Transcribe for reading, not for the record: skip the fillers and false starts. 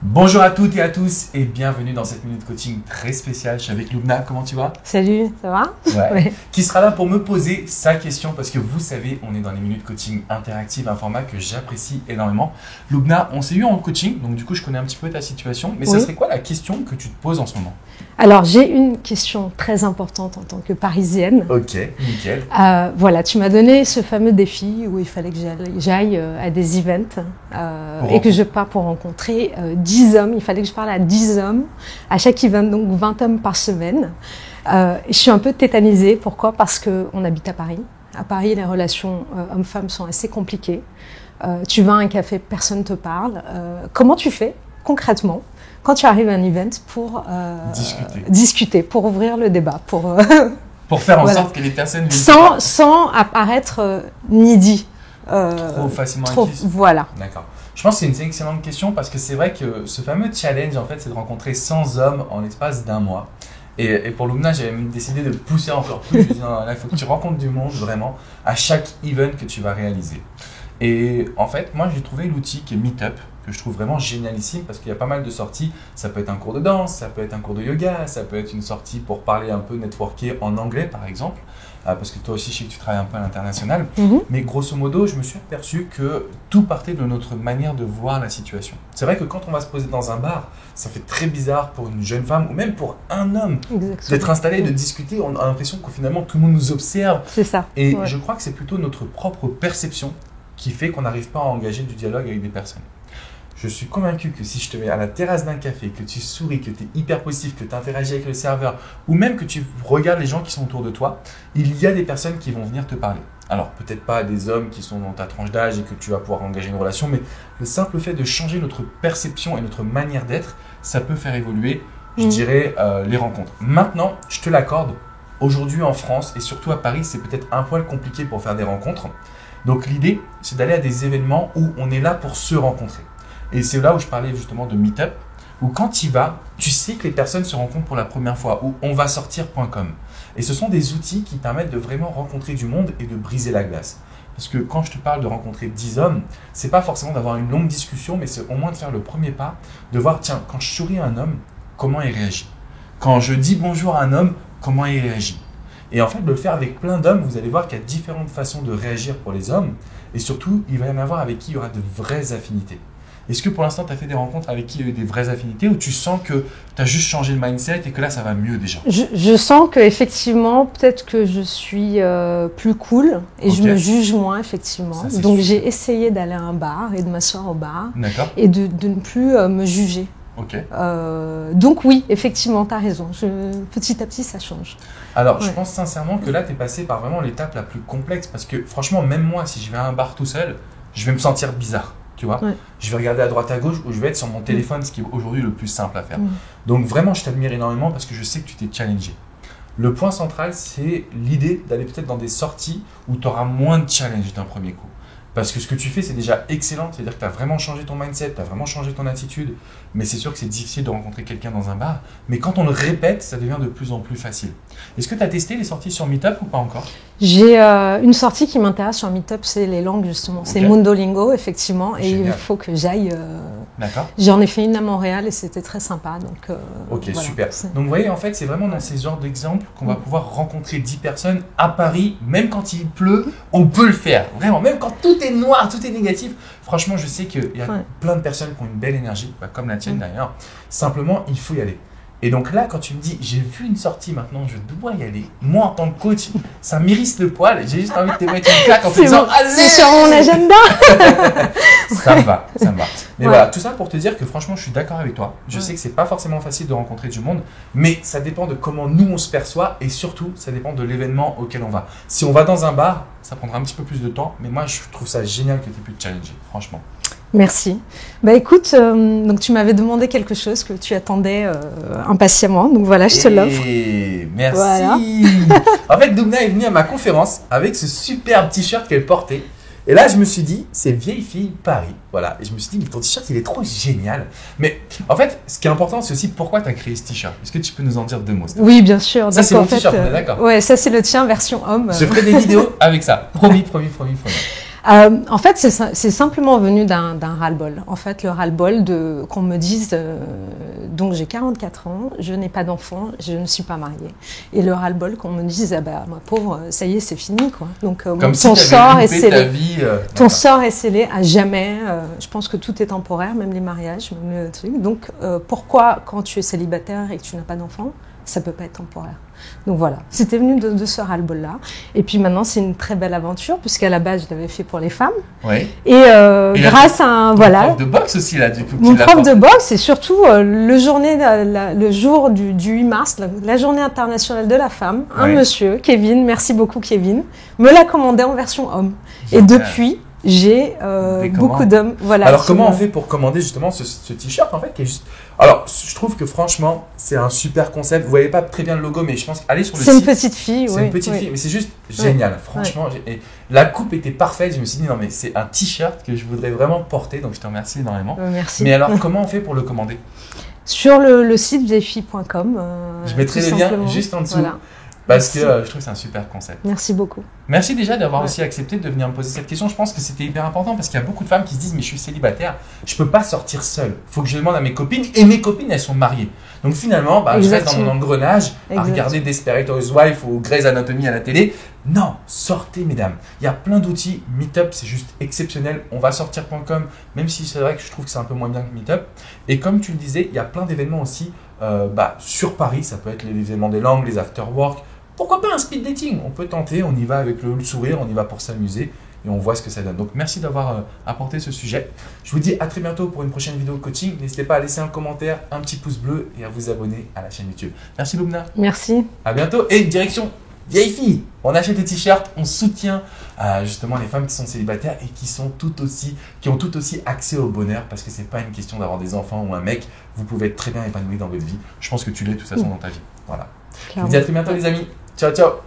Bonjour à toutes et à tous et bienvenue dans cette minute coaching très spéciale. Je suis avec Loubna, comment tu vas? Salut, ça va? Ouais. Ouais. Qui sera là pour me poser sa question parce que vous savez, on est dans les minutes coaching interactives, un format que j'apprécie énormément. Loubna, on s'est eu en coaching, donc du coup je connais un petit peu ta situation, mais ça Oui. serait quoi la question que tu te poses en ce moment? Alors, j'ai une question très importante en tant que Parisienne. Ok, nickel. Voilà, tu m'as donné ce fameux défi où il fallait que j'aille à des events et que je pars pour rencontrer 10 hommes. Il fallait que je parle à 10 hommes à chaque event, donc 20 hommes par semaine. Je suis un peu tétanisée. Pourquoi? Parce qu'on habite à Paris. À Paris, les relations hommes-femmes sont assez compliquées. Tu vas à un café, personne ne te parle. Comment tu fais concrètement quand tu arrives à un event pour discuter, pour ouvrir le débat, pour faire en voilà. sorte que les personnes viennent sans apparaître needy. trop facilement acquises. Voilà. D'accord. Je pense que c'est une excellente question parce que c'est vrai que ce fameux challenge, en fait, c'est de rencontrer 100 hommes en l'espace d'un mois. Et pour Loubna, j'avais même décidé de pousser encore plus. Je me dis, non, là, il faut que tu rencontres du monde vraiment à chaque event que tu vas réaliser. Et en fait, moi, j'ai trouvé l'outil qui est Meetup, que je trouve vraiment génialissime parce qu'il y a pas mal de sorties. Ça peut être un cours de danse, ça peut être un cours de yoga, ça peut être une sortie pour parler un peu networker en anglais, par exemple. Parce que toi aussi, je sais que tu travailles un peu à l'international. Mais grosso modo, je me suis aperçu que tout partait de notre manière de voir la situation. C'est vrai que quand on va se poser dans un bar, ça fait très bizarre pour une jeune femme ou même pour un homme d'être installé, de discuter. On a l'impression que finalement, tout le monde nous observe. C'est ça. Et je crois que c'est plutôt notre propre perception qui fait qu'on n'arrive pas à engager du dialogue avec des personnes. Je suis convaincu que si je te mets à la terrasse d'un café, que tu souris, que tu es hyper positif, que tu interagis avec le serveur, ou même que tu regardes les gens qui sont autour de toi, il y a des personnes qui vont venir te parler. Alors peut-être pas des hommes qui sont dans ta tranche d'âge et que tu vas pouvoir engager une relation, mais le simple fait de changer notre perception et notre manière d'être, ça peut faire évoluer, je dirais, les rencontres. Maintenant, je te l'accorde, aujourd'hui en France et surtout à Paris, c'est peut-être un poil compliqué pour faire des rencontres. Donc l'idée, c'est d'aller à des événements où on est là pour se rencontrer. Et c'est là où je parlais justement de Meetup, où quand tu y vas, tu sais que les personnes se rencontrent pour la première fois, ou onvasortir.com. Et ce sont des outils qui permettent de vraiment rencontrer du monde et de briser la glace. Parce que quand je te parle de rencontrer 10 hommes, c'est pas forcément d'avoir une longue discussion, mais c'est au moins de faire le premier pas, de voir, tiens, quand je souris à un homme, comment il réagit? Quand je dis bonjour à un homme, comment il réagit? Et en fait, de le faire avec plein d'hommes, vous allez voir qu'il y a différentes façons de réagir pour les hommes. Et surtout, il va y en avoir avec qui il y aura de vraies affinités. Est-ce que pour l'instant, tu as fait des rencontres avec qui il y a eu des vraies affinités ou tu sens que tu as juste changé de mindset et que là, ça va mieux déjà? Je sens qu'effectivement, peut-être que je suis plus cool et je me juge moins, effectivement. Ça, donc, j'ai essayé d'aller à un bar et de m'asseoir au bar et de ne plus me juger. Donc oui, effectivement, tu as raison. Petit à petit, ça change. Alors, je pense sincèrement que là, tu es passé par vraiment l'étape la plus complexe parce que franchement, même moi, si je vais à un bar tout seul, je vais me sentir bizarre. Tu vois, je vais regarder à droite à gauche ou je vais être sur mon téléphone, ce qui est aujourd'hui le plus simple à faire. Donc vraiment, je t'admire énormément parce que je sais que tu t'es challengé. Le point central, c'est l'idée d'aller peut-être dans des sorties où tu auras moins de challenge d'un premier coup. Parce que ce que tu fais, c'est déjà excellent. C'est-à-dire que tu as vraiment changé ton mindset, tu as vraiment changé ton attitude. Mais c'est sûr que c'est difficile de rencontrer quelqu'un dans un bar. Mais quand on le répète, ça devient de plus en plus facile. Est-ce que tu as testé les sorties sur Meetup ou pas encore? J'ai une sortie qui m'intéresse sur Meetup, c'est les langues justement. C'est Mundolingo, effectivement. Et il faut que j'aille. D'accord. J'en ai fait une à Montréal et c'était très sympa. Donc, ok, voilà, super. Donc vous voyez, en fait, c'est vraiment dans ces genres d'exemples qu'on va pouvoir rencontrer 10 personnes à Paris. Même quand il pleut, on peut le faire. Vraiment, même quand tout est noir, tout est négatif. Franchement, je sais qu'il y a plein de personnes qui ont une belle énergie, comme la tienne d'ailleurs. Simplement, il faut y aller. Et donc là, quand tu me dis, j'ai vu une sortie maintenant, je dois y aller. Moi, en tant que coach, ça m'irrisse le poil. J'ai juste envie de te mettre une claque en te disant, allez! C'est sur mon agenda! Ça me va, ça me va. Mais voilà, tout ça pour te dire que franchement, je suis d'accord avec toi. Je sais que c'est pas forcément facile de rencontrer du monde, mais ça dépend de comment nous on se perçoit et surtout, ça dépend de l'événement auquel on va. Si on va dans un bar, ça prendra un petit peu plus de temps, mais moi, je trouve ça génial que tu aies pu te challenger, franchement. Merci. Bah écoute, donc tu m'avais demandé quelque chose que tu attendais impatiemment, donc voilà, je te l'offre. Merci. Voilà. En fait, Loubna est venue à ma conférence avec ce superbe t-shirt qu'elle portait. Et là, je me suis dit, c'est vieille fille Paris. Voilà. Et je me suis dit, mais ton t-shirt, il est trop génial. Mais en fait, ce qui est important, c'est aussi pourquoi tu as créé ce t-shirt. Est-ce que tu peux nous en dire 2 mots? Oui, bien sûr. Ça, c'est mon t-shirt, on est d'accord? Ouais, ça, c'est le tien, version homme. Je ferai des vidéos avec ça. Promis. En fait, c'est simplement venu d'un ras-le-bol. En fait, le ras-le-bol qu'on me dise, donc j'ai 44 ans, je n'ai pas d'enfant, je ne suis pas mariée. Et le ras-le-bol qu'on me dise, ah bah, ma pauvre, ça y est, c'est fini, quoi. Donc, comme si ton sort est scellé. Ton sort est scellé à jamais. Je pense que tout est temporaire, même les mariages, même le truc. Donc, pourquoi, quand tu es célibataire et que tu n'as pas d'enfant, ça peut pas être temporaire. Donc voilà, c'était venu de ce ras-le-bol-là. Et puis maintenant, c'est une très belle aventure, puisqu'à la base, je l'avais fait pour les femmes. Oui. Et grâce à un... Voilà. Prof de boxe aussi, là, du coup. Mon prof de boxe, et surtout le jour du 8 mars, la journée internationale de la femme, un monsieur, Kevin, merci beaucoup Kevin, me l'a commandé en version homme. Et depuis... j'ai beaucoup d'hommes. Voilà, alors, comment on fait pour commander justement ce t-shirt en fait qui est juste... Alors, je trouve que franchement, c'est un super concept. Vous voyez pas très bien le logo, mais je pense aller sur le site. C'est une petite fille, C'est une petite fille, mais c'est juste génial. Franchement, et la coupe était parfaite. Je me suis dit non, mais c'est un t-shirt que je voudrais vraiment porter. Donc, je te remercie énormément. Merci. Mais alors, comment on fait pour le commander? Sur le site viellefille.com. Je mettrai le lien juste en dessous. Voilà. Parce que je trouve que c'est un super concept. Merci beaucoup. Merci déjà d'avoir aussi accepté de venir me poser cette question. Je pense que c'était hyper important parce qu'il y a beaucoup de femmes qui se disent mais je suis célibataire, je peux pas sortir seule. Il faut que je demande à mes copines et mes copines elles sont mariées. Donc finalement, je reste dans mon engrenage à regarder Desperate Housewives ou Grey's Anatomy à la télé. Non, sortez mesdames. Il y a plein d'outils. Meetup c'est juste exceptionnel. On va sortir.com même si c'est vrai que je trouve que c'est un peu moins bien que Meetup. Et comme tu le disais, il y a plein d'événements aussi sur Paris. Ça peut être les événements des langues, les after-work. Pourquoi pas un speed dating? On peut tenter, on y va avec le sourire, on y va pour s'amuser et on voit ce que ça donne. Donc merci d'avoir apporté ce sujet. Je vous dis à très bientôt pour une prochaine vidéo coaching. N'hésitez pas à laisser un commentaire, un petit pouce bleu et à vous abonner à la chaîne YouTube. Merci Loubna. Merci. À bientôt et direction vieille fille. On achète des t-shirts, on soutient justement les femmes qui sont célibataires et qui ont tout aussi accès au bonheur parce que c'est pas une question d'avoir des enfants ou un mec. Vous pouvez être très bien épanoui dans votre vie. Je pense que tu l'es de toute façon dans ta vie. Voilà. Je vous dis à très bientôt les amis. Ciao, ciao.